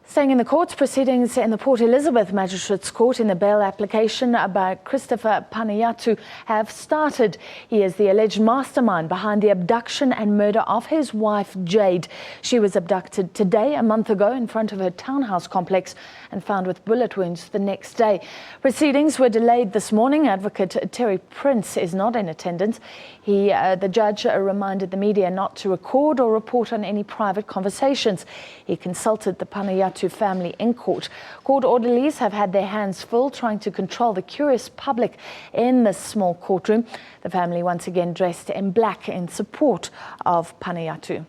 Staying in the courts, proceedings in the Port Elizabeth Magistrates Court in the bail application by Christopher Panyiotou have started. He is the alleged mastermind behind the abduction and murder of his wife, Jayde. She was abducted today, a month ago, in front of her townhouse complex and found with bullet wounds the next day. Proceedings were delayed this morning. Advocate Terry Prince is not in attendance. The judge reminded the media not to record or report on any private conversations. He consulted the Panayiotou family in court. Court orderlies have had their hands full trying to control the curious public in this small courtroom. The family once again dressed in black in support of Panayiotou.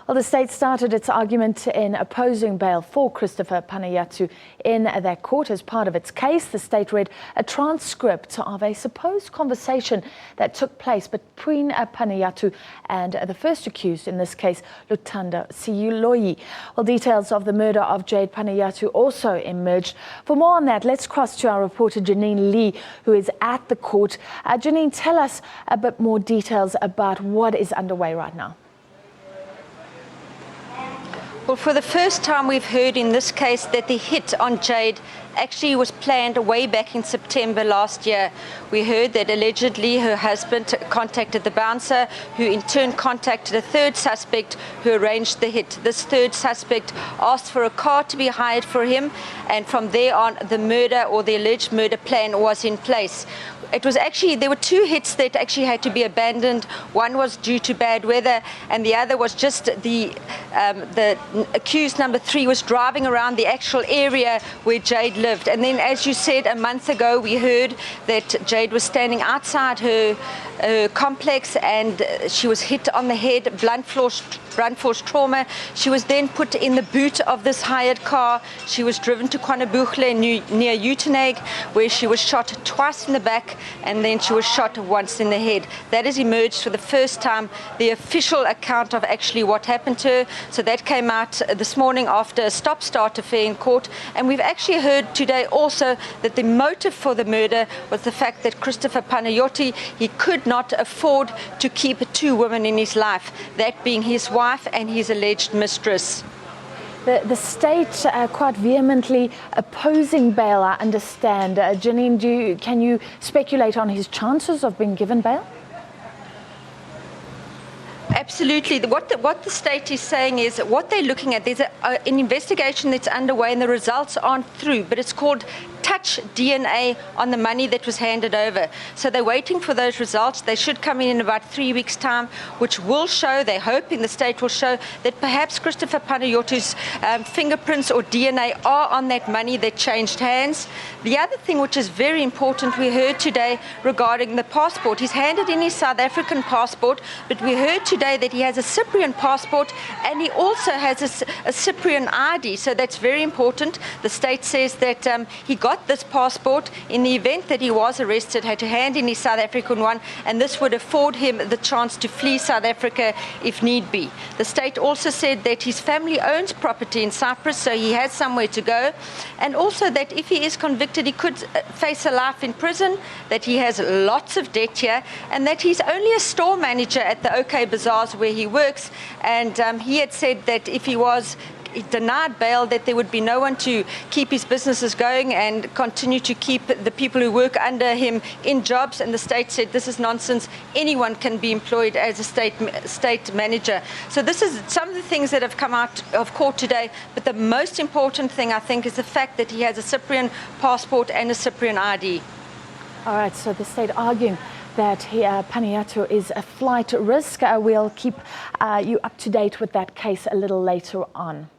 Well, the state started its argument in opposing bail for Christopher Panyiotou in that court. As part of its case, the state read a transcript of a supposed conversation that took place between Panayiotou and the first accused, in this case, Luthando Siyoli. Well, details of the murder of Jayde Panayiotou also emerged. For more on that, let's cross to our reporter Janine Lee, who is at the court. Janine, tell us a bit more details about what is underway right now. Well, for the first time, we've heard in this case that the hit on Jayde actually was planned way back in September last year. We heard that allegedly her husband contacted the bouncer, who in turn contacted a third suspect who arranged the hit. This third suspect asked for a car to be hired for him, and from there on, the murder or the alleged murder plan was in place. It was actually, there were two hits that actually had to be abandoned. One was due to bad weather, and the other was just the accused number 3 was driving around the actual area where Jayde lived. And then, as you said, a month ago, we heard that Jayde was standing outside her complex and she was hit on the head, blunt force trauma. She was then put in the boot of this hired car. She was driven to Kwanabughle near Uitenhage, where she was shot twice in the back and then she was shot once in the head. That has emerged for the first time, the official account of actually what happened to her. So that came out this morning after a stop-start affair in court. And we've actually heard today also that the motive for the murder was the fact that Christopher Panyiotou, he could not afford to keep 2 women in his life, that being his wife and his alleged mistress. The state quite vehemently opposing bail, I understand. Janine, can you speculate on his chances of being given bail? Absolutely. What the state is saying is what they're looking at. There's an investigation that's underway and the results aren't through, but it's called touch DNA on the money that was handed over. So they're waiting for those results. They should come in about 3 weeks' time, which will show, they're hoping the state will show, that perhaps Christopher Panyotou's fingerprints or DNA are on that money that changed hands. The other thing which is very important, we heard today regarding the passport. He's handed in his South African passport, but we heard today that he has a Cyprian passport and he also has a Cyprian ID. So that's very important. The state says that he got this passport in the event that he was arrested, had to hand in his South African one, and this would afford him the chance to flee South Africa if need be. The state also said that his family owns property in Cyprus, so he has somewhere to go, and also that if he is convicted, he could face a life in prison, that he has lots of debt here, and that he's only a store manager at the OK Bazaars where he works, and he had said that if he was denied bail, that there would be no one to keep his businesses going and continue to keep the people who work under him in jobs. And the state said this is nonsense. Anyone can be employed as a state manager. So this is some of the things that have come out of court today. But the most important thing, I think, is the fact that he has a Cyprian passport and a Cyprian ID. All right, so the state arguing that Panayiotou is a flight risk. We'll keep you up to date with that case a little later on.